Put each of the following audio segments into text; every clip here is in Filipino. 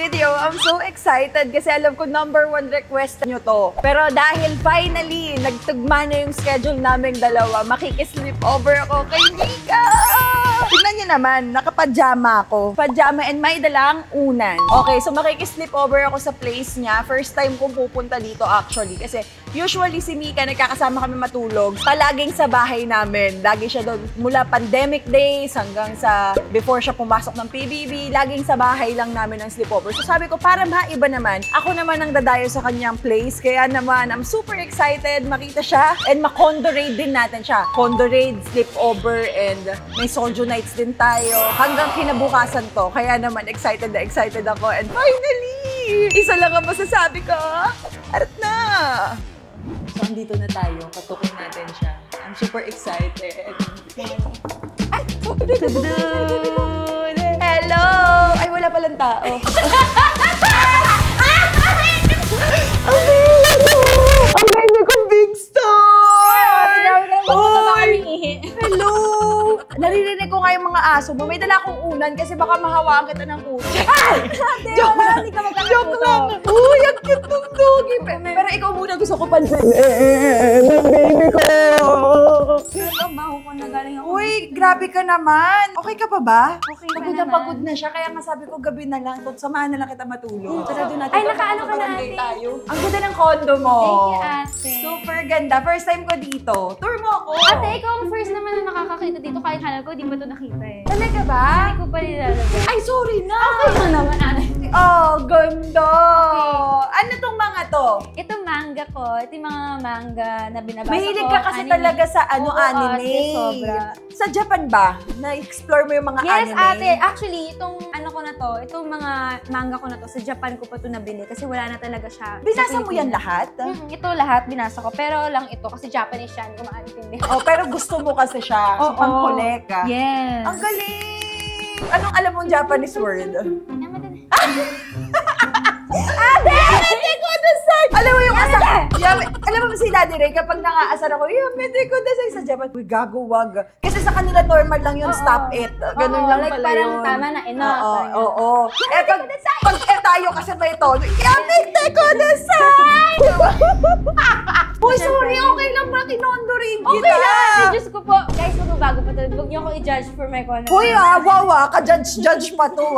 video. I'm so excited kasi alam ko #1 request nyo to. Pero dahil finally, nagtugma na yung schedule naming dalawa, makikisleep over ako kay Mika! Tignan nyo naman, nakapajama ako. Pajama and may dalang unan. Okay, so makikisleep over ako sa place niya. First time kong pupunta dito actually. Kasi usually si Mika, nagkakasama kami matulog. Palaging sa bahay namin. Lagi siya doon mula pandemic days hanggang sa before siya pumasok ng PBB. Laging sa bahay lang namin ang sleepover. So sabi ko, para maiba naman, ako naman ang dadayo sa kanyang place. Kaya naman, I'm super excited makita siya. And ma-condo raid din natin siya. Condo raid, sleepover, and may soju nights din tayo. Hanggang kinabukasan to. Kaya naman, excited na excited ako. And finally, isa lang ang masasabi ko. Arat na! So, andito na tayo. Katukin natin siya. I'm super excited. Ay! Hello! Ay, wala palang tao. Ang ganda kong big star! Hello! Naririnig ko nga yung mga aso mo. May dala akong unan kasi baka mahawaan kita ng kutsi. Ay! Joke lang! Uy, ang cute ng doggy! Pero ikaw muna gusto ko pansin. Baby ko! Baho ko na galing ako. Uy, grabe ka naman. Okay ka pa ba? Okay pa Pagod na naman. pagod na siya. Kaya nga sabi ko gabi na lang. Samahan na lang kita matulog. Tara doon natin. Ay, nakaano ka na, ate? Tayo. Ang ganda ng condo mo. Thank you, ate. Super ganda. First time ko dito. Tour mo ako. Ate, ikaw ang first naman na nakakakita dito kahit hanap ko, di ba ito nakita eh. Talaga ba? Hindi ko pa nilalagay. Ay, sorry na. Okay lang naman, ate. Oh, ganda. Ano tong mga to? Ito manga ko. Ito yung mga manga na binabasa ko. Mahilig ka kasi anime. talaga sa Oo, anime. ate, sobra. Sa Japan ba? Na-explore mo yung mga Yes, anime? ate. Actually, itong ano ko na to, itong mga manga ko na to, sa Japan ko pa ito nabili kasi wala na talaga siya. Binasa mo yan lahat? Ito lahat binasa ko, pero lang ito kasi Japanese yan, kung maintindihan. Oh, pero gusto mo kasi siya. So, Oo. pang-collect ka. Yes. Ang galing! Anong alam mong Japanese word? Ate! Yamete kudasai! Alam mo yung asar? Alam mo si Daddy Ray, kapag nakaasar ako, Yamete kudasai sa Japan. Uy, gago, wag. Kasi sa kanila normal lang yun, stop it. Ganun lang like pala parang yun. tama na, enough. Oo. Eh, pag tayo kasi ba ito, Yamete kudasai! Uy, sorry, okay lang ba? Kinondo rin kita. Okay lang! Diyos ko po. Guys, magbabago pa talaga. Huwag niyo ako i-judge for my content. Uy, wow, ka-judge pa to,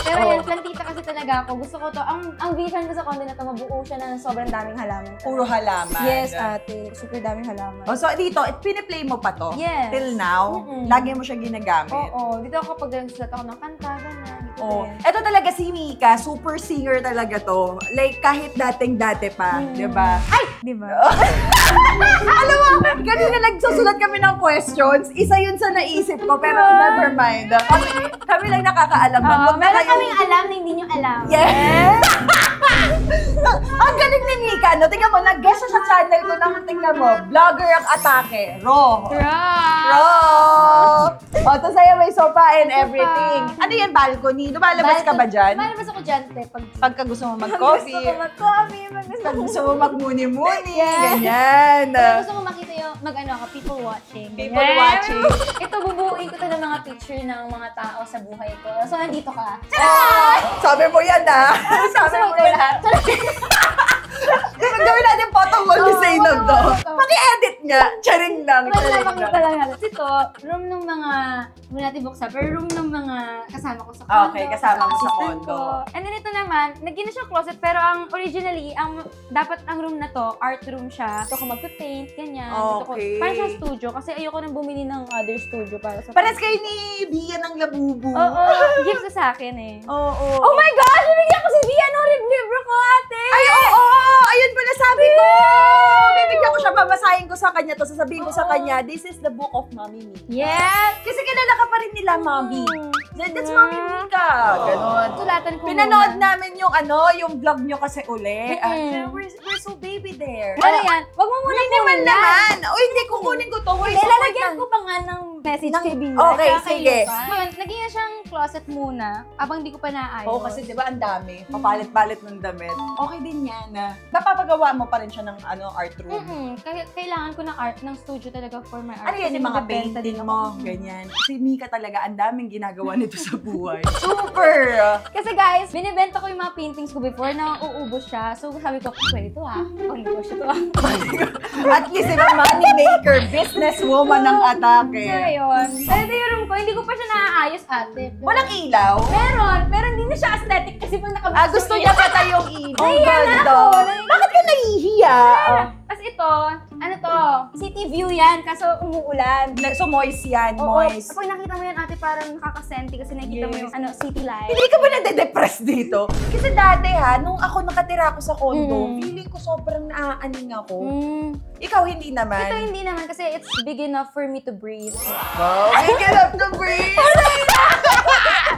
Pero yan, plantita kasi talaga ako. Gusto ko to. Ang vision ko sa content na to, mabuo siya ng sobrang daming halaman. Puro halaman. Yes, ate. Super daming halaman. Oh, so dito, piniplay mo pa to? Yes. Till now? Lagi mo siya ginagamit? Oo. Dito ako pag nagsulat ako ng kanta, gano'n. Oh. Ito talaga si Mika, super singer talaga to. Like, kahit dating-date pa, di ba? Ay! Di ba? Alam mo, kanina nagsusulat kami ng questions. Isa yun sa naisip ko, pero never mind. Kami lang nakakaalam. Oo, meron kaming alam na hindi nyo alam. Yes! Ang galing ni Mika, no? Tingnan mo, nag-guest siya sa channel ko naman, tingnan mo. Vlogger ang atake. Raw. O, to sa'yo may sofa and everything. Ano yan, balcony? Lumalabas ka ba dyan? Lumalabas ako dyan, te. Pagka gusto mo mag-coffee. Gusto ko mag-coffee. Pag gusto mo magmuni-muni. Yes. Ganyan. Gusto ko makita yung people watching. People Ganyan. watching. Ito, bubuuin ko to ng mga picture ng mga tao sa buhay ko. So, nandito ka. Sabi mo yan, ah. Sabi mo yan. lahat. Gawin natin photo wall ni Zainab to. Paki-edit nga. Charing lang. Makita lang natin. Ito, room ng mga, hindi natin buksan, pero room ng mga kasama ko sa condo. Okay, kasama mo sa assistant condo. ko. And then ito naman, naging na siyang closet, pero ang originally, dapat ang room na to, art room siya. Dito ko magpa-paint, ganyan. Dito ko, Okay. parang siyang studio, kasi ayoko nang bumili ng other studio para sa... Pares kayo ni Bia ng Labubu. Oo, gift sa akin eh. Oo. Oh my gosh! Binigyan ko si Bia ng libro ko, ate! Ay, oo! Ayun pala sabi ko! Bibigyan ko siya, babasahin ko sa kanya to, sasabihin ko sa kanya, this is the book of Mommy Mika. Yes! Kasi kilala ka pa rin nila, Mommy. That's Mommy Mika. Ganon. Sulatan ko Pinanood muna. namin yung vlog nyo kasi uli. We're so baby there. Ano yan? Wag mo muna Minimal naman. O hindi, kukunin ko to. Wait, Lalagyan ko pa nga ng message kay Bia. Okay, tsaka kay sige. Lupa. Ngayon, naging na siyang closet muna, abang di ko pa naayos. Oo, kasi di ba ang dami. Papalit-palit ng damit. Okay din yan. Napapagawa mo pa rin siya ng art room. Kailangan ko ng art, ng studio talaga for my art. Ano yan, Kasi yung mga magbebenta painting din mo, ako. ganyan. Si Mika talaga, ang daming ginagawa nito sa buhay. Super! Kasi guys, binibenta ko yung mga paintings ko before na uubos siya. So sabi ko, pwede to pag-negosyo to At least, money maker, businesswoman ng atake. So yun. Pero yung room ko, hindi ko pa siya naaayos ate. Walang ilaw? Meron, pero hindi na siya aesthetic kasi pag nakabas Gusto niya pa tayong ilaw. Nahiya na ako. Bakit ka nahihiya? Tapos ito, ano to? City view yan, kaso umuulan. So, moist yan, Oo. moist. Kapag nakita mo yan ate, parang nakakasenti kasi nakikita mo Yes. yung city light. Hindi ka ba nade-depress dito? Kasi dati nung ako nakatira ako sa condo, feeling ko sobrang naaaning ako. Ikaw hindi naman. Ito hindi naman kasi it's big enough for me to breathe. Wow, big enough to breathe!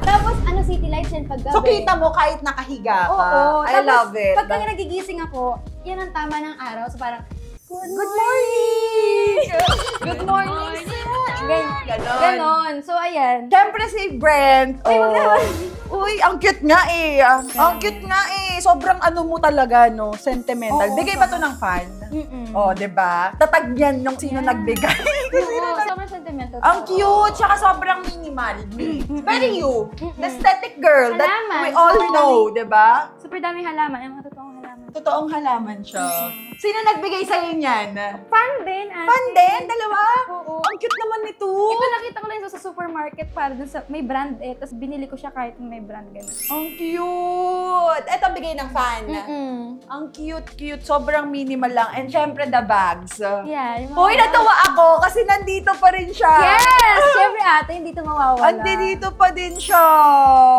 Tapos city lights yan paggabi. So, kita mo kahit nakahiga ka. Oo. I Tapos, love it. Pagka nagigising ako, yan ang tama ng araw. So parang, Good morning! Good morning, Ganon. Ganon. So, ayan. Siyempre si Brent. Ay, wag naman. Uy, ang cute nga eh. Ang cute nga eh. Sobrang ano mo talaga, no? Sentimental. Oo, Bigay ba to ng fan? Oh, diba? Tatag yan nung sino nagbigay. Oo, sobrang sentimental. Ang cute, tsaka sobrang minimal. Very you. The aesthetic girl that Halaman. we all Super know, diba? Super daming halaman. Yung mga totoong halaman. Totoong halaman siya. Sino nagbigay sa'yo niyan? Fan din, ate. Fan din? Dalawa? Oo. Ang cute naman nito. Ito nakita ko lang sa supermarket para dun sa may brand tapos binili ko siya kahit may brand ganun. Ang cute! Ito bigay ng fan. Ang cute. Sobrang minimal lang. And syempre, the bags. Yeah. yung mga- Hoy, natawa ako kasi nandito pa rin siya. Yes! Siyempre ate, hindi ito mawawala. Andi dito pa din siya.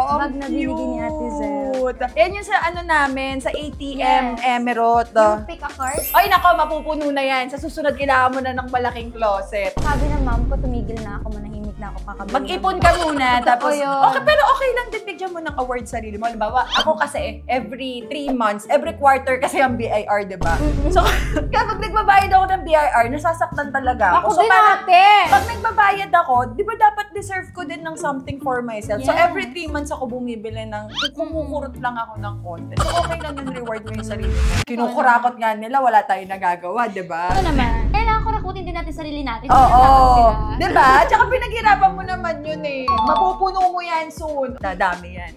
Ang Bag na binigay ni Ate Zel. cute. Yan yung sa ano namin, sa ATM Yes. Emerald. Yung pick a card. Ay nako, mapupuno na yan. Sa susunod, kailangan mo na ng malaking closet. Sabi ng mom ko, tumigil na ako, manahimik na ako kakabili. Mag-ipon ka muna, tapos, yun. okay, pero okay lang din, bigyan mo ng award sarili mo. Halimbawa, ako kasi, every 3 months, every quarter kasi ang BIR, di ba? So, kapag nagbabayad ako ng BIR, nasasaktan talaga Ako So, din parang, ate! pag nagbabayad ako, di ba dapat deserve ko din ng something for myself? So, Yeah. every 3 months ako bumibili ng, kumukurot lang ako ng konti. So, okay lang yung reward mo yung sarili mo. Kinukurakot nga nila, wala tayong nagagawa, di ba? Ano naman? Kailangan ko rakutin din natin sarili natin. Oo, Sila. di ba? Tsaka pinaghirapan mo naman yun eh. Mapupuno mo yan soon. Dadami yan.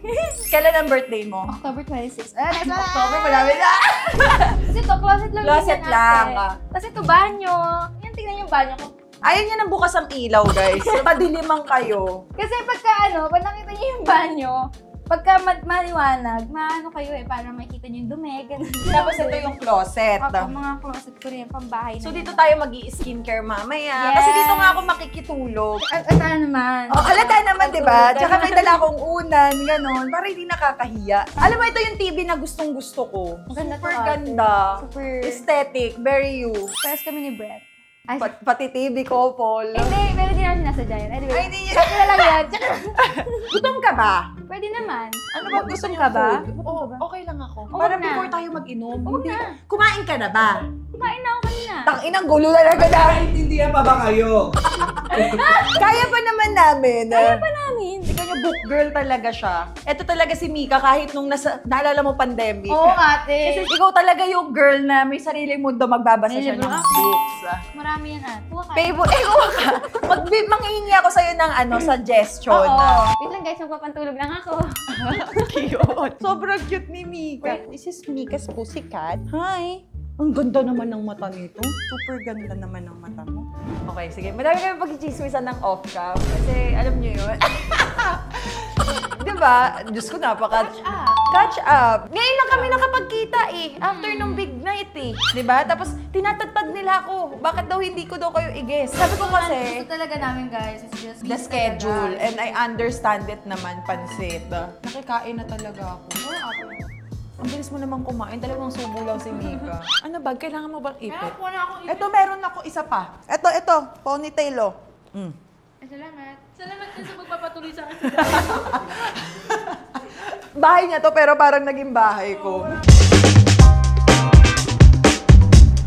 Kailan ang birthday mo? October 26. October, madami na. Kasi ito, closet lang. Closet din yan, lang, ate. ah. Tapos ito, banyo. Yan, tingnan yung banyo ko. Ayaw niya nang bukas ang ilaw, guys. Padiliman kayo. Kasi pagka pag nakita niyo yung banyo, pagka maliwanag, maano kayo para makikita niyo yung dumi, ganun. Tapos ito yung closet. Ako, mga closet ko rin, pambahay So na dito yan. tayo mag-i-skincare mamaya. Yes. Kasi dito nga ako makikitulog. At ano naman? Oh, halata naman, di ba? Tsaka may dala akong unan, gano'n, para hindi nakakahiya. Alam mo, ito yung TV na gustong-gusto ko. Maganda to, Super ate. ganda. Super. Aesthetic, very you. Pares kami ni Brett. Ay, Pati TV ko, Paul. hindi, pero hindi namin sinasadya yan. Anyway, Ay, hindi yan. sabi na lang yan. Gutom ka ba? Pwede naman. Ano ba gusto Gutom niyo ka ba? food? Oo, okay lang ako. Oo Para na. before tayo mag-inom. Oo Hindi. na. Kumain ka na ba? Kumain na ako kanina. Tang-inang gulo talaga dahil. Naintindihan pa ba kayo? Kaya pa naman namin. Kaya pa namin. Ikaw yung book girl talaga siya. Ito talaga si Mika kahit nung naalala mo pandemic. Oo, ate. Kasi ikaw talaga yung girl na may sariling mundo, magbabasa May siya libro ng ako. books. Marami yan, ate. Kuha ka. Favorite, kuha ka. Manghihingi ako sa'yo ng suggestion. Oo. Wait lang guys, magpapantulog lang ako. Cute. Sobrang cute ni Mika. This is Mika's Pussycat. Hi. Ang ganda naman ng mata nito. Super ganda naman ng mata mo. Okay, sige. Madami kami pag-chismisan ng off-cam. Kasi alam niyo yun. Diba? Diyos ko, Catch up. Catch up. Ngayon lang kami nakapagkita eh. After nung big night eh. Diba? Tapos tinatagtad nila ako. Bakit daw hindi ko daw kayo i-guess? Sabi ko kasi, Gusto talaga namin guys. It's just the schedule. And I understand it naman, pansit. Nakikain na talaga ako. Ang bilis mo naman kumain. Talagang subo lang si Mika. Ano ba? Kailangan mo bang ipit? Meron na akong Ito, meron ako isa pa. Ito. Ponytail, oh. Salamat. Salamat din sa magpapatuloy sa akin. Bahay niya to, pero parang naging bahay ko.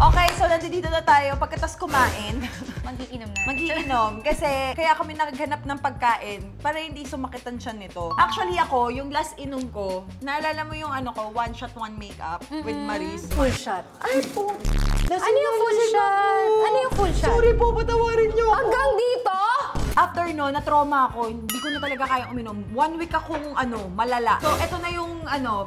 Okay, so nandito na tayo. Pagkatas kumain, Mag-iinom na. mag-iinom. Kasi kaya kami naghanap ng pagkain para hindi sumakit ang tiyan nito. Actually ako, yung last inom ko, naalala mo yung ano ko, one shot, one makeup with Maris. Full shot. Ay po! Ano yung full shot? Ano yung full shot? Sorry po, patawarin niyo ako. Hanggang dito? after no, na-trauma ako. Hindi ko na talaga kayang uminom. 1 week akong malala. So, ito na yung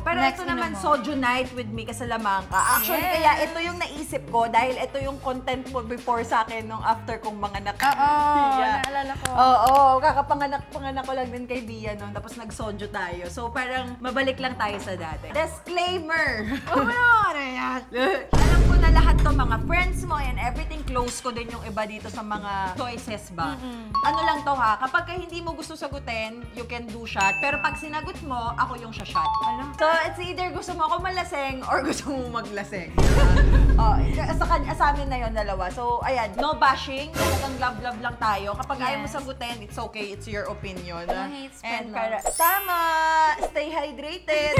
pero Next ito naman, mo. Soju Night with me Kasalamangka. Actually, Yes. kaya ito yung naisip ko dahil ito yung content mo before sa akin nung after kong manganak. Naalala ko. Oo, kakapanganak ko lang din kay Bia noon. Tapos nag-soju tayo. So, parang mabalik lang tayo sa dati. Disclaimer! Ano yan? Alam ko na lahat to mga friends mo and everything. Close ko din yung iba dito sa mga choices ba. Ano lang to ha, kapag hindi mo gusto sagutin, you can do shot. Pero pag sinagot mo, ako yung shot. So, it's either gusto mo ako malaseng or gusto mo maglaseng. Sa amin na yun, dalawa. So, ayan, no bashing. Talagang love-love lang tayo. Kapag ayaw mo sagutin, it's okay. It's your opinion. No hate, spread And love. tama! Stay hydrated!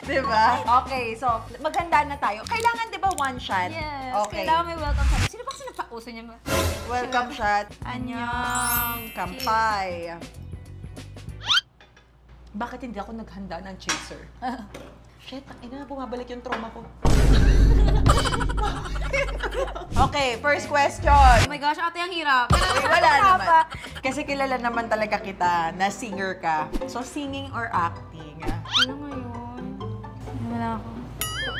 Diba? Okay, so, maghanda na tayo. Kailangan, diba, one shot? Yes. Okay. Kailangan may welcome shot. Sino ba kasi nagpauso niya? Welcome shot. Annyeong. Kampay. Bakit hindi ako naghanda ng chaser? Shit, bumabalik yung trauma ko. Okay, first question. Oh my gosh, ate, ang hirap. Uy, wala naman. Kasi kilala naman talaga kita na singer ka. So, singing or acting? Ano ngayon? Wala ako.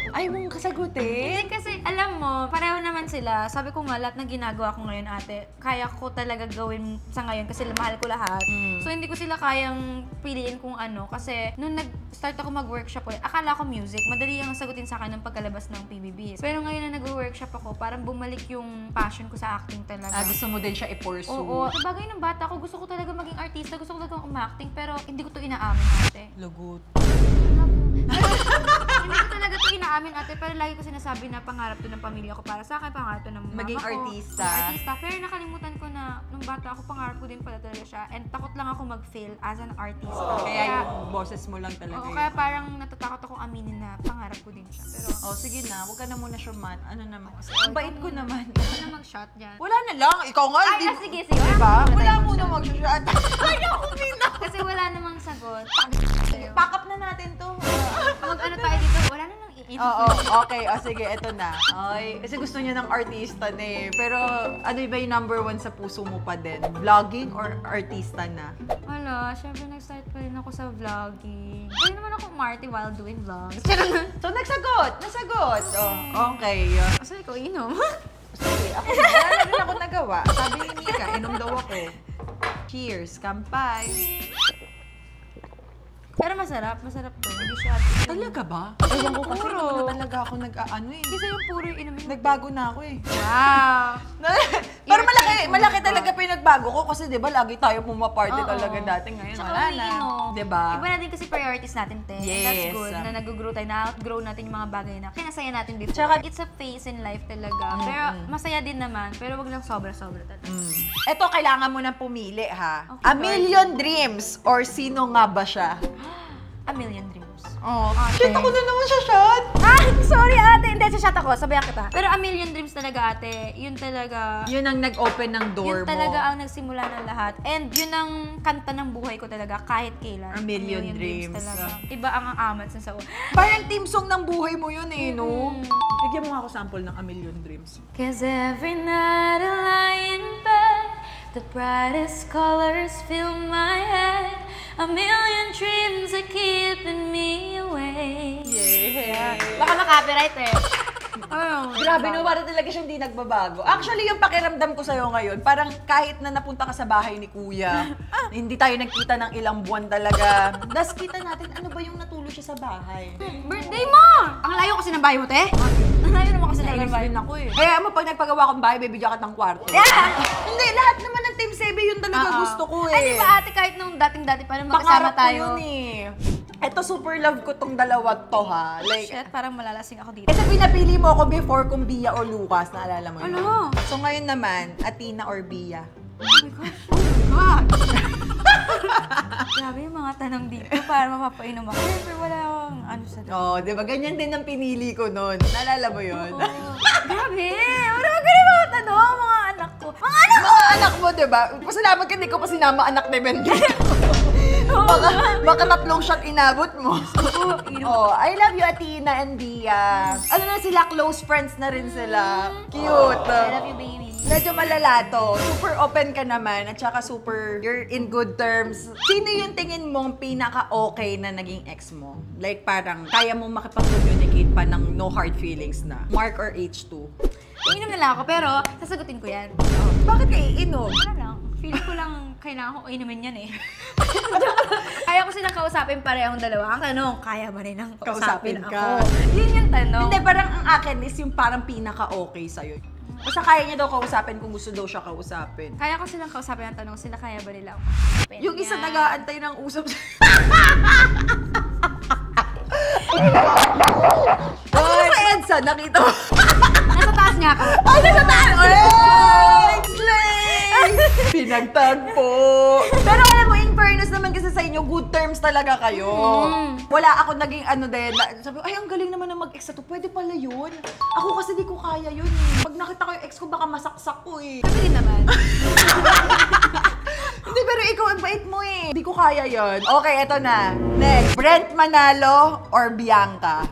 Ay, mong kasagutin? Hindi kasi, alam mo, pareho naman sila. Sabi ko nga, lahat ng ginagawa ko ngayon, ate, kaya ko talaga gawin sa ngayon kasi mahal ko lahat. So, hindi ko sila kayang piliin kung ano. Kasi, nung nag-start ako mag-workshop ulit, akala ko music. Madali ang sagutin sa akin ng pagkalabas ng PBB. Pero ngayon na nag-workshop ako, parang bumalik yung passion ko sa acting talaga. Gusto mo din siya i-pursue? Oo. Sa bagay ng bata ko, gusto ko talaga maging artista, gusto ko talaga umacting, pero hindi ko to inaamin, ate. Lagot. Hindi ko talaga ito inaamin, ate, pero lagi ko sinasabi na pangarap to ng pamilya ko para sa akin, pangarap to ng mama Maging ko. artista. Artista. Pero nakalimutan ko na nung bata ako, pangarap ko din pala talaga siya. And takot lang ako mag-fail as an artist. Kaya yung boses mo lang talaga Oo, yun. kaya parang natatakot akong aminin na pangarap ko din siya. Pero, Sige na, huwag ka na muna siya Ano naman kasi? Ang bait ko naman. Ano na mag-shot dyan? Wala na lang. Ikaw nga. Ay, sige. Diba? Wala tayo muna mag-shot. Ayaw ko Kasi wala namang sagot. Pack up na natin to. Mag-ano tayo dito? Wala na nang iin. Oo, okay. Sige, eto na. Okay. Kasi gusto niya ng artista na eh. Pero ano ba yung number 1 sa puso mo pa din? Vlogging or artista na? Wala, syempre nag-start pa rin ako sa vlogging. Pwede naman ako Marty while doing vlogs. So, nagsagot. Nasagot. Okay. Asa ikaw inom? Sige, ako wala na rin ako nagawa. Sabi ni Mika, inom daw ako. Cheers, kampay. Pero masarap to. Hindi siya... Talaga ba? Ewan ko kasi Puro. hindi na talaga ako nag-ano eh. Kasi yung puro yung inumin. Nagbago na ako eh. Wow! Pero malaki talaga pinagbago ko kasi 'di ba lagi tayo pumaparty Oo. talaga dati ngayon Tsaka wala na. umiinom. 'Di ba? Iba na din kasi priorities natin, te. Yes. That's good. Na nag-grow tayo, na-outgrow natin yung mga bagay na kinasaya natin before. Tsaka- It's a phase in life talaga. Pero masaya din naman. Pero wag lang sobra-sobra talaga. Ito kailangan mo nang pumili ha. Okay, A Million Dreams or sino nga ba siya? A Million Dreams. Oh, Ate. shit ako na naman siya shot. Sorry ate, hindi sa shot ako, sabayan kita. Pero A Million Dreams talaga ate, yun talaga. Yun ang nag-open ng door Yun mo. talaga ang nagsimula ng lahat. And yun ang kanta ng buhay ko talaga kahit kailan. A Million Dreams. talaga. Iba ang amat sa sao. Parang team song ng buhay mo yun eh, no? Bigyan mo nga ako sample ng A Million Dreams. Cause every night I lie in bed, the brightest colors fill my head. A million dreams are keeping me awake. Yeah. Baka ma-copyright eh. Grabe no, parang talaga siyang di nagbabago. Actually, yung pakiramdam ko sa'yo ngayon, parang kahit na napunta ka sa bahay ni Kuya, hindi tayo nagkita ng ilang buwan talaga. Das kita natin, ano ba yung natulo siya sa bahay? Birthday mo! Ang layo kasi ng bahay mo, te. Ang layo naman kasi ng bahay mo. ako eh. Kaya mo, pag nagpagawa kong bahay, bibigyan ka ng kwarto. Hindi, lahat naman ng Team Sebe yun talaga gusto ko eh. Ay, di ba ate, kahit nung dating-dati pa nung magkasama Pangarap ko tayo. yun eh. Ito, super love ko tong dalawa to ha. Like, Shit, parang malalasing ako dito. kasi pinapili mo ako before kung Bia or Lucas, naalala mo yun? Ano? So ngayon naman, Athena or Bia? Oh my gosh. Oh my God. Grabe yung mga tanong dito para mapapainom ako. Siyempre wala akong ano sa doon. Oh, di ba? Ganyan din ang pinili ko noon. Naalala mo yun? Grabe! Ano ba ganyan mga tanong, mga anak ko? Mga anak ko! Mga anak mo, di ba? Pasalamat ka, hindi ko pa sinama anak ni Benedicto. baka 3 shot inabot mo. Oh, I love you, Athena and Bia. Ano na sila, close friends na rin sila. Cute. I love you, baby. Medyo malala to. Super open ka naman at saka super you're in good terms. Sino yung tingin mong pinaka-okay na naging ex mo? Like parang kaya mong makipag-communicate pa ng no hard feelings na? Mark or H2? Iinom na lang ako, pero sasagutin ko yan. Bakit ka iinom? Wala lang. Feeling ko lang kailangan ko inumin yan eh. Kaya ko silang kausapin parehong dalawa. Ang tanong, kaya ba rin ang kausapin ka? ako? Yun yung tanong. Hindi, parang ang akin is yung parang pinaka-okay sa'yo. Basta kaya niya daw kausapin kung gusto daw siya kausapin. Kaya ko silang kausapin ang tanong, sila kaya ba nila ako kausapin? Yung isa Yan. nag-aantay ng usap Ano sa EDSA? Nakita mo? Nasa taas niya ako. Ay, nasa taas! Ay! Slay! Pinagtagpo! Pero alam mo, in fairness naman kasi sa inyo, good terms talaga kayo. Wala ako naging ano din. Sabi ko, ay, ang galing naman na mag-ex na to. Pwede pala yun. Ako kasi di ko kaya yun. Pag nakita ko yung ex ko, baka masaksak ko eh. Kami din naman. Hindi, pero ikaw ang bait mo eh. Hindi ko kaya yun. Okay, eto na. Next, Brent Manalo or Bianca?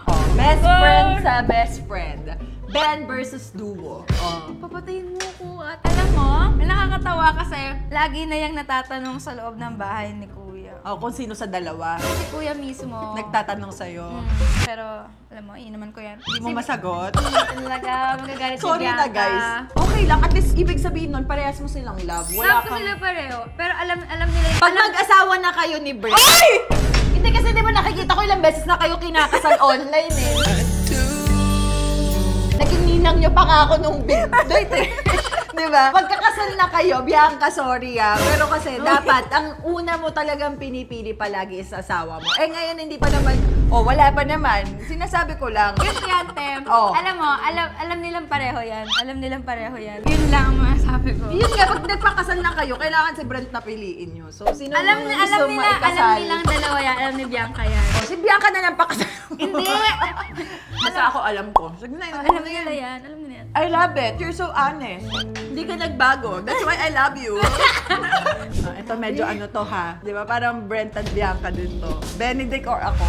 Oh, best friend sa best friend. Ben versus Duo. Oh. Papatayin mo ko at alam mo, nakakatawa kasi lagi na yung natatanong sa loob ng bahay ni Kuya. Oh, kung sino sa dalawa. Si Kuya mismo. Nagtatanong sa'yo. Pero, alam mo, inuman ko yan. Hindi mo masagot. Talaga, magagalit si Sorry Bianca. na guys. Okay lang, at least ibig sabihin nun, parehas mo silang love. Wala Love ko kang... sila pareho. Pero alam nila yung... Pag mag-asawa na kayo ni Brent. Ay! Hindi kasi di ba nakikita ko ilang beses na kayo kinakasal online eh. Naging ninang nyo pa nga ako nung big date eh. Di ba? Pagkakasal na kayo, Bianca, sorry ah. Pero kasi dapat, ang una mo talagang pinipili palagi is asawa mo. Eh ngayon hindi pa naman, wala pa naman. Sinasabi ko lang. Yun yan, Tem. Oh. Alam mo, alam nilang pareho yan. Alam nilang pareho yan. Yun lang ang masasabi ko. Yun nga, pag nagpakasal na kayo, kailangan si Brent na piliin nyo. So, sino Alam mo gusto maikasal? alam nilang dalawa yan. Alam ni Bianca yan. Oh, si Bianca na lang pakasal. Hindi! Basta ako alam ko. Sige na, Alam nila yan. Alam nila yan. I love it. You're so honest. Hindi ka nagbago. That's why I love you. Ito medyo ano to ha. Di ba? Parang Brent at Bianca din to. Benedict or ako?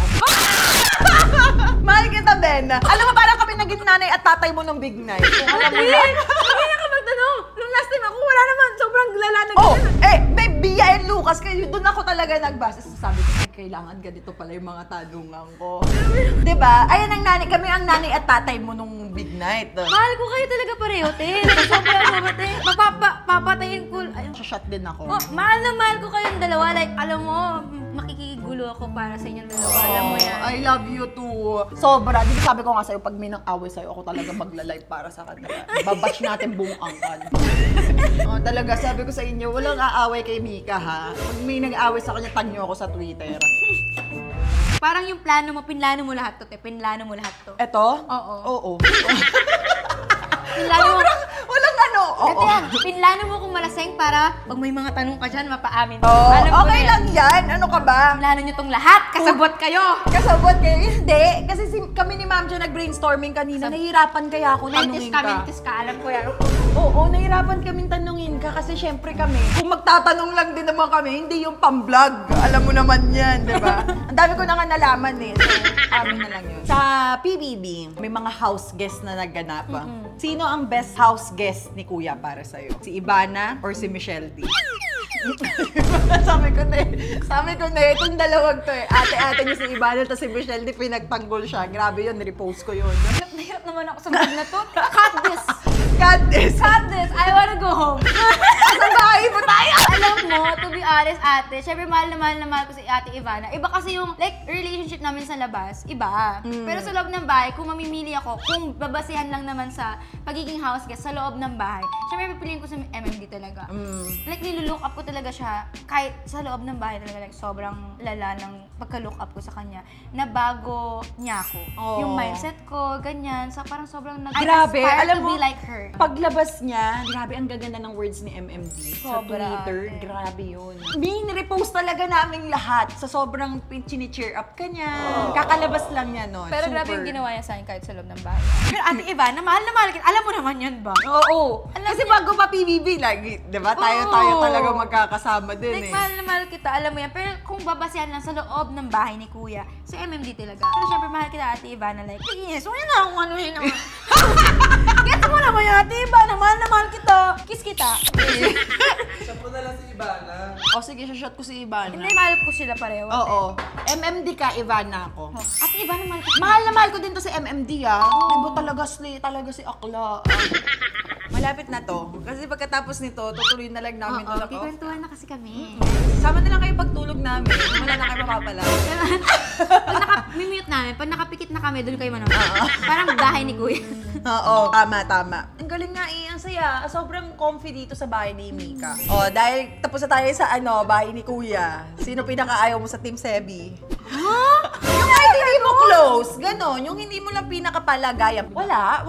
Mahal kita, Ben. Alam mo, parang kami naging nanay at tatay mo nung big night. Kung alam mo yan. Hindi na ka magtanong. Nung last time ako, wala naman. Sobrang lala na Oh, babe, Bia and Lucas, kayo, doon ako talaga nagbasa. Sabi ko, kailangan ganito pala yung mga tanungan ko. Diba? Ayan ang nanay, kami ang nanay at tatay mo nung big night. Mahal ko kayo talaga pareho, te. Sobrang te. Papatayin ko. Ayun. Shot din ako. Oh, mahal na mahal ko kayong dalawa. Like, alam mo, makikigulo ako para sa inyong dalawa. Alam mo yan. I love you too. Sobra. Di ba sabi ko nga sa'yo, pag may nang-away sa'yo, ako talaga magla-live para sa kanila. Babash natin buong angkan. Talaga, sabi ko sa inyo, walang aaway kay Mika ha. Pag may nang-away sa kanya, tag niyo ako sa Twitter. Parang yung plano mo, pinlano mo lahat to, te. Pinlano mo lahat to. Eto? Oo. Oo. Pinlano mo. Sobrang, walang ano. Ito yan, pinlano mo kung malaseng para pag may mga tanong ka dyan, mapaamin. Oh, Alam ko okay na yan. lang yan. Ano ka ba? Pinlano nyo tong lahat, kasabot kayo. Kasabot kayo? Hindi. Kasi kami ni Ma'am Jo nag-brainstorming kanina. Nahihirapan kaya ako tanungin ka. Mentis ka, alam ko yan. Oo, nahihirapan kaming tanungin ka kasi syempre kami, kung magtatanong lang din naman kami, hindi yung pang-vlog. Alam mo naman yan, di ba? Ang dami ko na nga nalaman eh. So, amin na lang yun. Sa PBB, may mga house guest na nagganap. Sino ang best house guest ni Kuya para sa'yo? Si Ivana or si Michelle D? sabi ko na itong dalawang to eh. Ate-ate niya si Ivana tapos si Michelle D, pinagtanggol siya. Grabe yun, repost ko yun. Nahirap naman ako sa vlog na to. Cut this! Cut this! Cut this! I wanna go home. Sa bahay mo tayo! Alam mo, to be honest, ate, syempre mahal na mahal ko si ate Ivana. Iba kasi yung, like, relationship namin sa labas, iba. Pero sa loob ng bahay, kung mamimili ako, kung babasihan lang naman sa pagiging house guest sa loob ng bahay, syempre pipiliin ko sa MMD talaga. Like, nilulook up ko talaga siya, kahit sa loob ng bahay talaga, like, sobrang lala ng pagka-look up ko sa kanya, na bago niya ako. Oh. Yung mindset ko, ganyan, so parang sobrang Grabe, I aspire alam to mo, be like her. Paglabas niya, grabe ang gaganda ng words ni MMD sa Sobra, Twitter. ate. Grabe yun. Repost talaga naming lahat sa sobrang chini-cheer up ka niya. Kakalabas lang niya nun. Pero grabe yung ginawa niya sa akin kahit sa loob ng bahay. Pero ate Ivana, mahal na mahal kita. Alam mo naman yan ba? Oo. Kasi bago pa PBB, lagi, di ba? Tayo talaga magkakasama din Like, eh. mahal na mahal kita, alam mo yan. Pero kung babasihan lang sa loob ng bahay ni Kuya, si MMD talaga. Pero syempre mahal kita, ate Ivana, like, yes, wala na akong ano yun. Gets mo naman yan, ate Ivana, mahal na mahal kita. Kiss kita. Shot mo na lang si Ivana. O sige, shot ko si Ivana. Hindi, mahal ko sila pareho. Oo. MMD ka, Ivana ako. Ate Iba na mahal ko. Mahal na mahal ko din to si MMD Diba talaga si Akla. Malapit na to. Kasi pagkatapos nito, tutuloy na lang namin to. Kikwentuhan na kasi kami. Sama na lang kayo pagtulog namin. Wala na kayo mapapala. Pag naka-mute namin, pag nakapikit na kami, doon kayo manood. Parang bahay ni Kuya. Oo, tama. Ang galing nga ang saya. Sobrang comfy dito sa bahay ni Mika. O, dahil tapos na tayo sa bahay ni Kuya. Sino pinakaayaw mo sa Team Sebi? Yung kahit hindi mo close, ganon. Yung hindi mo lang pinakapalagayan. Wala.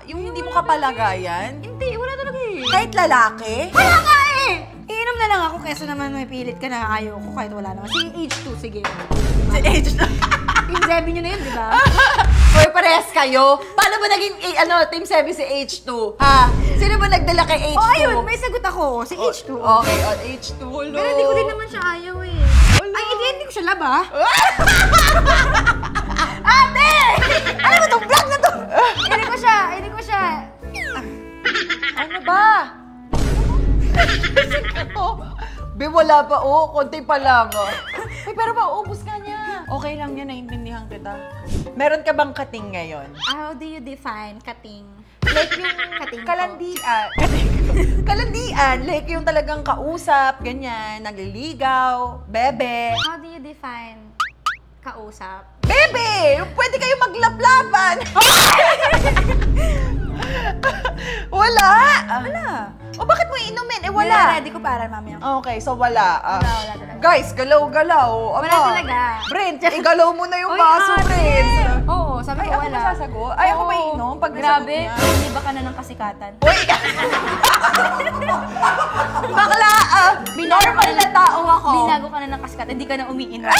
Yung hindi mo kapalagayan. Hindi, wala talaga eh. Kahit lalaki. Wala nga eh! Iinom na lang ako kesa naman may pilit ka na ayaw ko kahit wala naman. Si H2, sige. Si H. Team Zebby nyo na yun, di ba? Hoy, parehas kayo. Paano ba naging Team Sebi si H2? Ha? Sino ba nagdala kay H2? Oh, ayun, may sagot ako. Si H2. Okay, on H2. Pero hindi ko din naman siya ayaw eh. Ay, hindi ko siya love ah. Ate! Ano ba itong vlog na to? Hindi ko siya. Ano ba? Be, wala pa konti pa lang Ay, pero maubos ka niya. Okay lang yan, naiintindihan kita. Meron ka bang kating ngayon? How do you define kating? Like yung kating ko. Kalandian, like yung talagang kausap, ganyan, nagliligaw, bebe. How do you define kausap? Bebe! Pwede kayo maglaplapan! Wala! O bakit mo inumin? Wala! Ready ko para mamaya. Okay, so wala. Wala talaga. Guys, galaw-galaw. Wala Aba. talaga. Brent, igalaw mo na yung Uy, baso, ate! Brent. Oo, sabi Ay, ko ako wala. masasagot? Ay, ako Oo. mainom pag Grabe, nasagot niya. hindi ba ka na ng kasikatan? Uy! Bakla! Normal na tao ako. Binago ka na ng kasikatan, hindi ka na umiinom.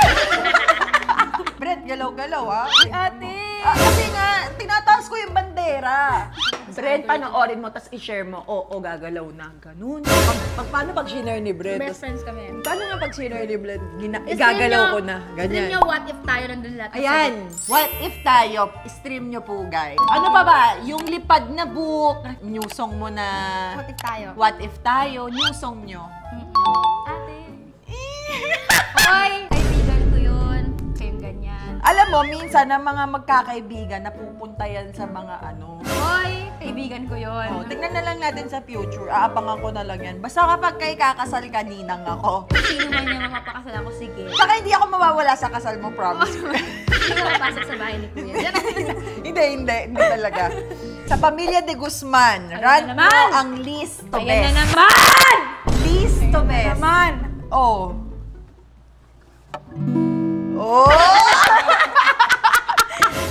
Brent, galaw-galaw Uy, ate! Kasi nga, tinataas ko yung bandera. Brent, panoorin mo, tapos i-share mo. Oo, gagalaw na. Ganun. Paano pag shinare ni Brent? Best friends kami. Paano nga pag shinare ni Brent? Stream Igagalaw nyo- ko na. Stream Ganyan. nyo what if tayo nandun lahat. Ayan. What if tayo? Stream nyo po, guys. Ano pa ba? Yung lipad na book. New song mo na. What if tayo? What if tayo? New song nyo. Ate. Hoy! Kaibigan ko yun. Kayong ganyan. Alam mo, minsan ang mga magkakaibigan napupunta yan sa mga Hoy! Kaibigan ko yun. Oh, tignan na lang natin sa future. Aabangan ko na lang yan. Basta kapag kay kakasal ka, ninang ako. Sino man yung mapapakasal ako, sige. Tsaka hindi ako mawawala sa kasal mo, promise. Hindi ka mapasok sa bahay ni Kuya. hindi talaga. Sa pamilya de Guzman, Ayan run na mo naman. ang list to Ayan na best. naman! List to best. Naman! Oh. Oh!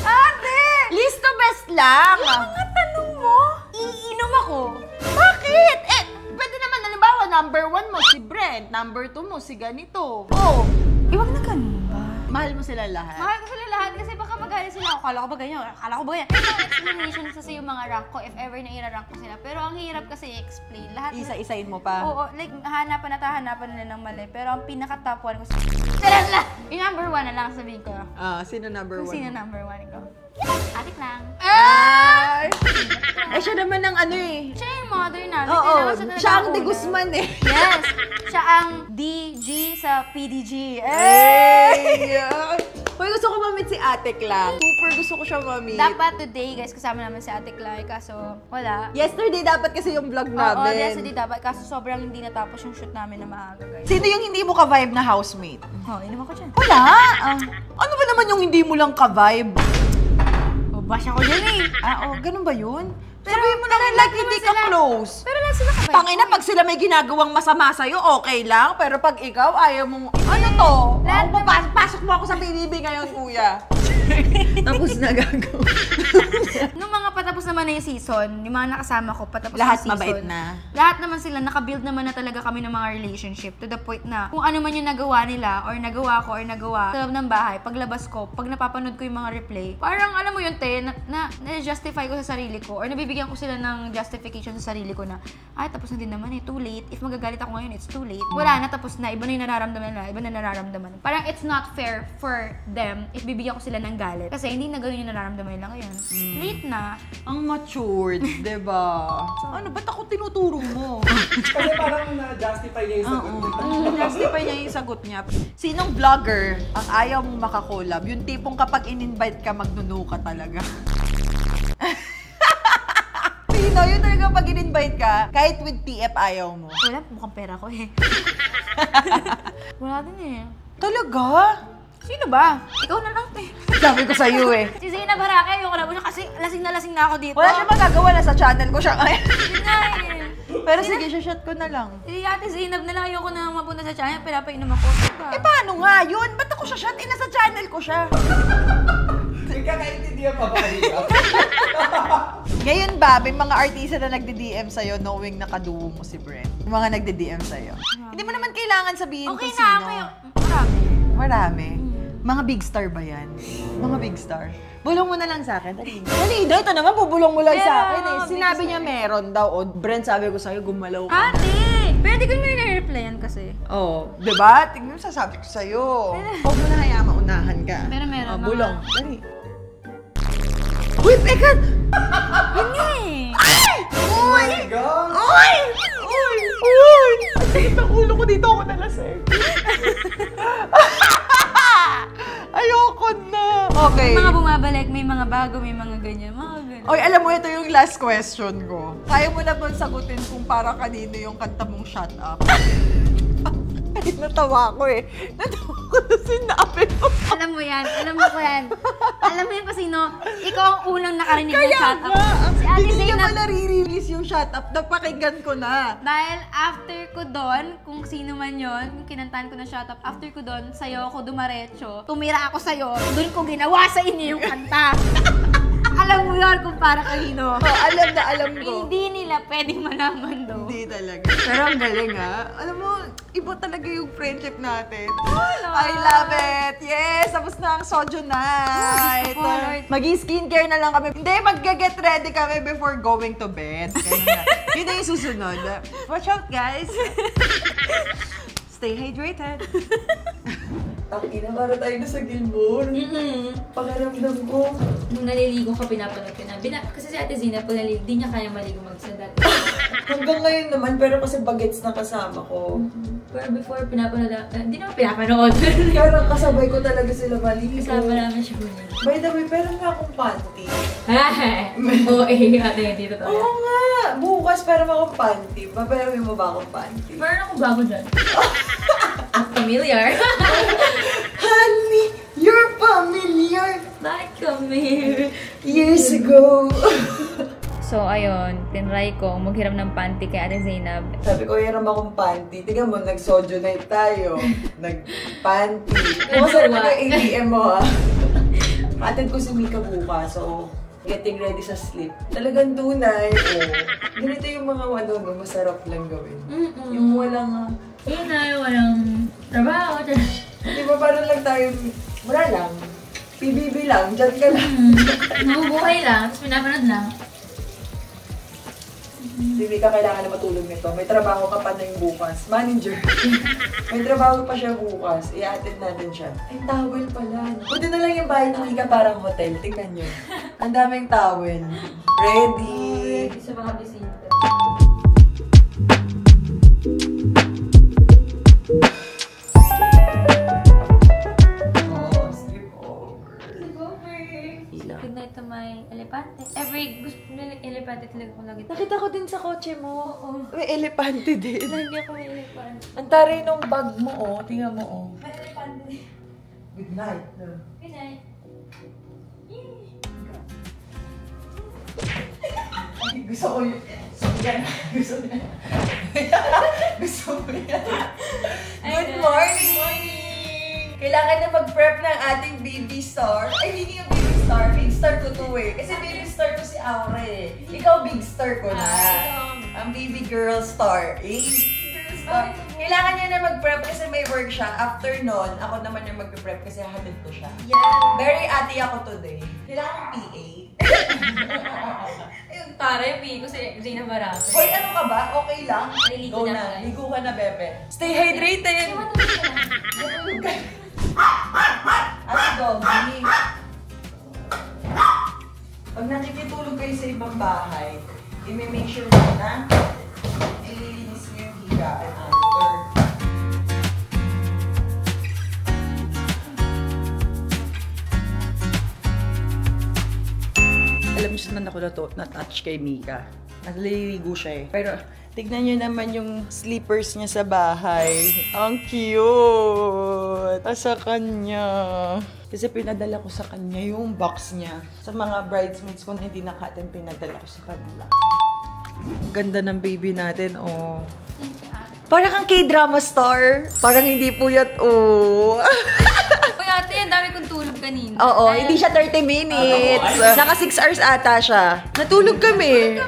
Ate! List to best lang. Mga tanong mo? Iinom ako. Bakit? Pwede naman, halimbawa, number 1 mo si Brent, number 2 mo si ganito. Oh. Iwag na ganun ba? Mahal mo sila lahat. Mahal ko sila lahat kasi baka magalit sila ako. Kala ko ba ganyan? Kala ko ba ganyan? May mga explanations kasi yung mga rank ko if ever na i-rank ko sila. Pero ang hirap kasi i-explain. Lahat Isa-isain mo pa. Oo, like hanapan nila ng mali. Pero ang pinaka-top 1 ko sila lang! Yung number 1 na lang sabihin ko. Sino number 1? Kung sino number 1 ko? Atik lang. Ay! Siya naman ang Siya yung mother namin. Oo, Kailangan talaga siya ang de una. Guzman Yes! Siya ang DG sa PDG. Hey! Hoy, gusto ko mamit si Atik lang. Super gusto ko siya mamit. Dapat today, guys, kasama naman si Ate Clay, kaso wala. Yesterday dapat kasi yung vlog Oo, namin. yesterday dapat, kaso sobrang hindi natapos yung shoot namin na maaga, guys. Sino yung hindi mo ka-vibe na housemate? Inom ako dyan. Wala! Ano ba naman yung hindi mo lang ka-vibe? Bash ako dyan eh. Ganun ba yun? Pero- Sabihin mo na pero like like hindi naman ka sila. close. Pero lang sila kabay. Tangina, pag sila may ginagawang masama sa'yo, okay lang. Pero pag ikaw, ayaw mong, ano to? Lahat Pasok mo ako sa PBB ngayon, kuya. Tapos na gagawin. Nung mga patapos naman na yung season, yung mga nakasama ko, patapos Lahat yung season. mabait na. Lahat naman sila, nakabuild naman na talaga kami ng mga relationship to the point na kung ano man yung nagawa nila, or nagawa ko, or nagawa sa loob ng bahay, paglabas ko, pag napapanood ko yung mga replay, parang alam mo yun, te, na-justify ko sa sarili ko, or nabibigyan ko sila ng justification sa sarili ko na, ay, tapos na din naman eh, too late. If magagalit ako ngayon, it's too late. Wala na, tapos na, iba na yung nararamdaman nila, iba na nararamdaman. Parang it's not fair for them if bibigyan ko sila ng ng galit. Kasi hindi na gano'n yung nararamdaman nila ngayon. Late na. Ang matured, diba? Ano, ba't ako tinuturo mo? Kasi parang na-justify niya yung sagot niya. Justify niya yung sagot niya. Sinong vlogger ang ayaw mong makakolab? Yung tipong kapag in-invite ka, magnuno ka talaga. Sino? Yun talaga pag in-invite ka, kahit with TF ayaw mo. Wala, mukhang pera ko eh. Wala din eh. Talaga? Sino ba? Ikaw na lang eh. Sabi ko sa'yo eh. Si Zayna Baraka, ayoko na mo siya kasi lasing na ako dito. Wala siya magagawa na sa channel ko siya ngayon. Yun nga eh. Pero sige, shot ko na lang. Si Ate Zainab na lang, ayoko na mapunta sa channel, pinapainom ako. Diba? Eh paano nga yun? Ba't ako siya shot? Eh nasa channel ko siya. Nagkakaintindihan pa ba kayo? Ngayon ba, may mga artista na nagdi-DM sa'yo knowing nakaduo mo si Brent? Yung mga nagdi-DM sa'yo. Hindi mo naman kailangan sabihin Okay kung na, sino. okay. Marami. Marami. Mga big star ba yan? Mga big star. Bulong mo na lang sa akin. Dali. Dali, ito naman, bubulong mo lang Pero, sa akin eh. big Sinabi star. niya meron daw. O, Brent, sabi ko sa'yo, gumalaw ka. Ate! Pwede ko nyo na-replyan kasi. Oo. Oh, diba? Tingnan mo, sasabi ko sa'yo. Huwag mo na hayaan, maunahan ka. Pero meron, Oh, mga- bulong. Dali. Uy, Pekat! Yun nga eh. Oh my God! Uy! Uy! Uy! Ang sakit ng ulo ko dito ako nalasing. Ayoko na. Okay. May mga bumabalik, may mga bago, may mga ganyan. Mga ganyan. Oy, alam mo, ito yung last question ko. Kaya mo na bang sagutin kung para kanino yung kanta mong Shut Up? Ay, natawa ko eh. Natawa ko na sinabi mo. Alam mo yan, alam mo ko yan. Alam mo yan kasi no, ikaw ang unang nakarinig ng Kaya shut up. nga, Si Ate hindi niya Zainab, pa nare-release yung Shut Up. Napakinggan ko na. dahil after ko doon, kung sino man yon, yung kinantahan ko na shut up, after ko doon, sa'yo ako dumaretso, tumira ako sa'yo, doon ko ginawa sa inyo yung kanta. Alam mo yun kung para kanino. Oh, alam na alam ko. Hindi nila pwedeng malaman doon. Hindi talaga. Pero ang galing ha. Alam mo, iba talaga yung friendship natin. Hello. I love it! Yes! Tapos na ang Soju night! Diyos ko, Lord. Maging skincare na lang kami. Hindi, mag-get ready kami before going to bed. Ganun na. Yun na yung susunod. Watch out, guys! Stay hydrated. Ina, para tayo na sa Gilmore. Pakaramdam ko. Nung naliligo ka, pinapanood ko na. Kasi si Ate Zina, pag naliligo, di niya kaya maligo mag-isa dati. Hanggang ngayon naman, pero kasi bagets na kasama ko. Pero before, pinapanood na, hindi naman pinapanood. Pero kasabay ko talaga sila maligo. Kasama namin siya muna. By the way, pero nga akong panty. Oo, ate, dito to. Oo nga! Bukas pero akong panty. Babayarin mo ba akong panty? Meron akong bago dyan. Familiar. Honey, you're familiar! Like kami. Years ago. So, ayun, tinry ko maghiram ng panty kay Ate Zainab. Sabi ko, hiram akong panty. Tingnan mo, nag-soju night tayo. Nag-panty. Kung saan na yung ATM mo, ha? Atid ko si Mika bukas, so getting ready sa sleep. Talagang tunay. Oh. Ganito yung mga masarap lang gawin. Yung walang... Yun na, walang trabaho. Di ba parang lang tayo... Wala lang. PBB lang. Diyan ka lang. Mabubuhay lang, tapos pinapanood lang. Si Mika kailangan na matulog nito. May trabaho ka pa na yung bukas. Manager. May trabaho pa siya bukas. I-attend natin siya. Ay, towel pala. Buti na lang yung bahay ni Mika parang hotel. Tingnan nyo. Ang daming towel. Ready. Sa mga bisita. Oh, sleep over. Good night to my elepante. Every gusto may elepante talaga ko lagi. Nakita ko din sa kotse mo. May elepante din. Lagi ako may elepante. Ang taray nung bag mo, oh. Tingnan mo, oh. May elepante. Good night. Good night. Ay, gusto ko yun. Yan. Gusto niya. Gusto mo yan. Good morning! Kailangan na mag-prep ng ating baby star. Ay, hindi yung baby star. Big star ko to eh. Kasi baby star ko si Aura eh. Ikaw big star ko na. Ang baby girl star. Baby girl star. Kailangan niya na mag-prep kasi may work siya. After nun, ako naman yung mag-prep kasi hatid ko siya. Yeah. Very ate ako today. Kailangan PA. Ayun, para yung ko si Zayna Baraka. Hoy, ano ka ba? Okay lang? Naliligo Go na na. ako. Ligo ka na, Bebe. Stay hydrated! Ate Doggy. kayo sa ibang bahay, i-make sure mo na ililinis mo yung higaan after. Alam niyo naman ako na-touch kay Mika. Naliligo siya eh. Pero tignan niyo naman yung slippers niya sa bahay. Ang cute! Sa kanya. Kasi pinadala ko sa kanya yung box niya. Sa mga bridesmaids ko na hindi nakatin, pinadala ko sa kanila. Ganda ng baby natin, oh. Parang kang K-drama star. Parang hindi puyat, oh. Uy, ate, ang dami kong tulog kanina. Oo, hindi siya 30 minutes. Naka 6 hours ata siya. Natulog kami.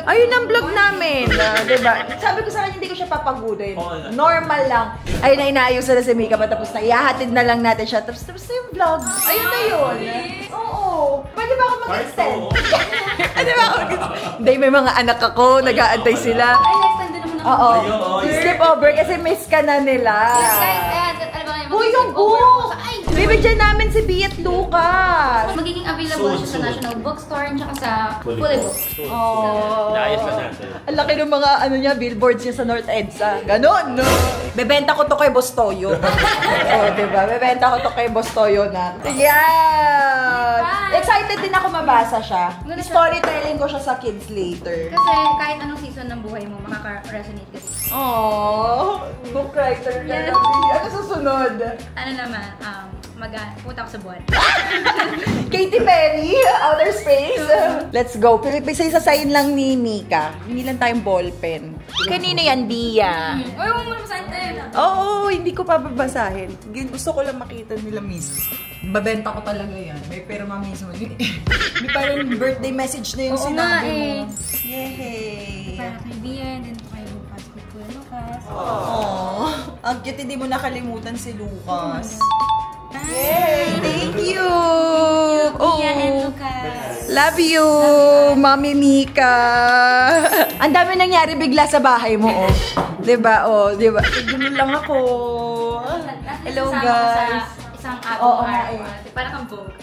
Ayun ang vlog namin. Diba? Sabi ko sa kanya, hindi ko siya papagudoy. Normal lang. Ayun na, inaayos na si Mika. Tapos na, ihahatid na lang natin siya. Tapos na yung vlog. Ayun na yun. Oo. Pwede ba ako mag-extend? Pwede ba ako mag-extend? Hindi, may mga anak ako. Nag-aantay sila. Ay, next time din naman ako. Oo. Sleep over kasi miss ka na nila. Yes, guys, ayan. Ano ba ngayon? Uy, yung book! Bibigyan namin si Biat Lucas. Magiging available siya sa National Bookstore at saka sa Fully Books. Oh. Inaayos na natin. Ang laki ng mga billboards niya sa North EDSA. Ganon, no? Bebenta ko to kay Boss Toyo. Oh, diba? Bebenta ko to kay Boss Toyo na. Yan! Excited din ako mabasa siya. Storytelling ko siya sa kids later. Kasi kahit anong season ng buhay mo, makaka-resonate kasi. Aww, book writer ka Yes. na. Ano susunod? Ano naman, punta ako sa buwan. Katy Perry, Outer Space. Let's go. Isa-isasayin lang ni Mika. Hindi lang tayong ballpen. Kanina yan, Bia. Uy, huwag mo na masahin tayo. Oo, hindi ko pa babasahin. Gusto ko lang makita nila mismo. Babenta ko talaga yan. May perma mismo. May parang birthday message na yung Oo sinabi nga eh. mo. Yay! Para kay Bian, din po kay Lucas, kay Kuya Lucas. Aww. Ang cute, hindi mo nakalimutan si Lucas. Yay! Thank you! Bian and Oh. Lucas. Love you, Mami Mika. Ang dami nangyari bigla sa bahay mo, oh. 'Di ba? Oh, 'di ba? Ganun lang ako. Hello, guys. Isang Oo araw. nga eh. Parang kang Vogue.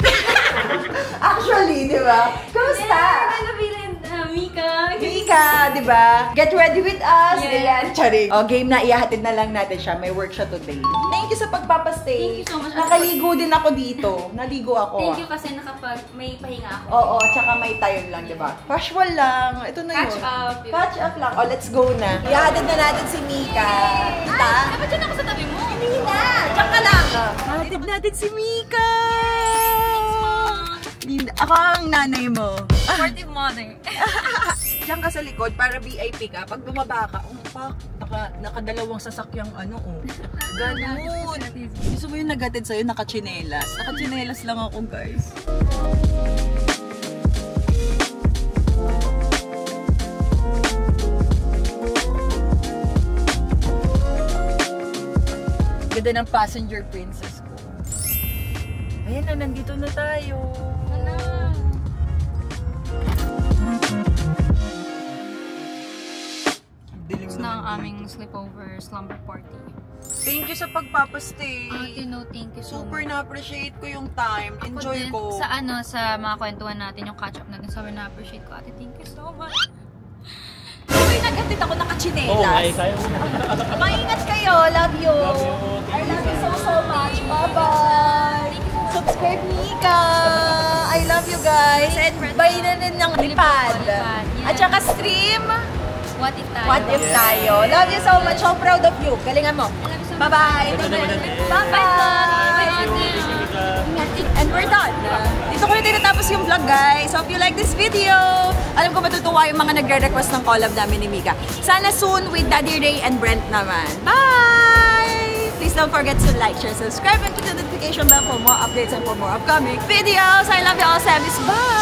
Actually, 'di ba? Kamusta? Mika. Mika, 'di ba? Get ready with us. Yeah. Ayan, charing. Oh, game na, ihahatid na lang natin siya. May work siya today. Thank you sa pagpapastay. Thank you so much. Nakaligo din ako dito. Naligo ako. Thank you kasi may pahinga ako. Oo, tsaka may time lang, di ba? Casual lang. Ito na Catch yun. up. Catch up lang. Oh, let's go na. Ihahatid na natin si Mika. Kita? Dapat dyan ako sa tabi mo. Hindi na. Diyan ka lang. Ihahatid natin si Mika. Ako ang nanay mo. Supportive mother. Diyan ka sa likod para VIP ka. Pag bumaba ka, pak, nakadalawang sasakyang oh. Ganun. Gusto mo yung nagatid sa'yo, nakachinelas. Nakachinelas lang ako, guys. Ganda ng passenger princess ko. Ayan na, nandito na tayo. It's na ang aming sleepover slumber party. Thank you sa pagpapastay. Thank you so Super much. na-appreciate ko yung time. Enjoy ko. Sa sa mga kwentuhan natin, yung catch-up natin, sobrang na-appreciate ko. Ate, thank you so much. Uy, nag-atid ako nakachinelas. Oo, ay, kaya mo na. Maingat kayo. Love you. Love you. I love you so much. Bye-bye. Subscribe, Mika. I love you guys. And buy na rin ng lipad. At saka stream. What if tayo? What if tayo? Love you so much. So proud of you. Galingan mo. Bye-bye. Bye-bye. And we're done. Dito ko na tinatapos yung vlog, guys. So if you like this video, alam ko matutuwa yung mga nagre-request ng collab namin ni Mika. Sana soon with Daddy Ray and Brent naman. Bye! Please don't forget to like, share, subscribe, and click the notification bell for more updates and for more upcoming videos. I love you all, Samis. Bye!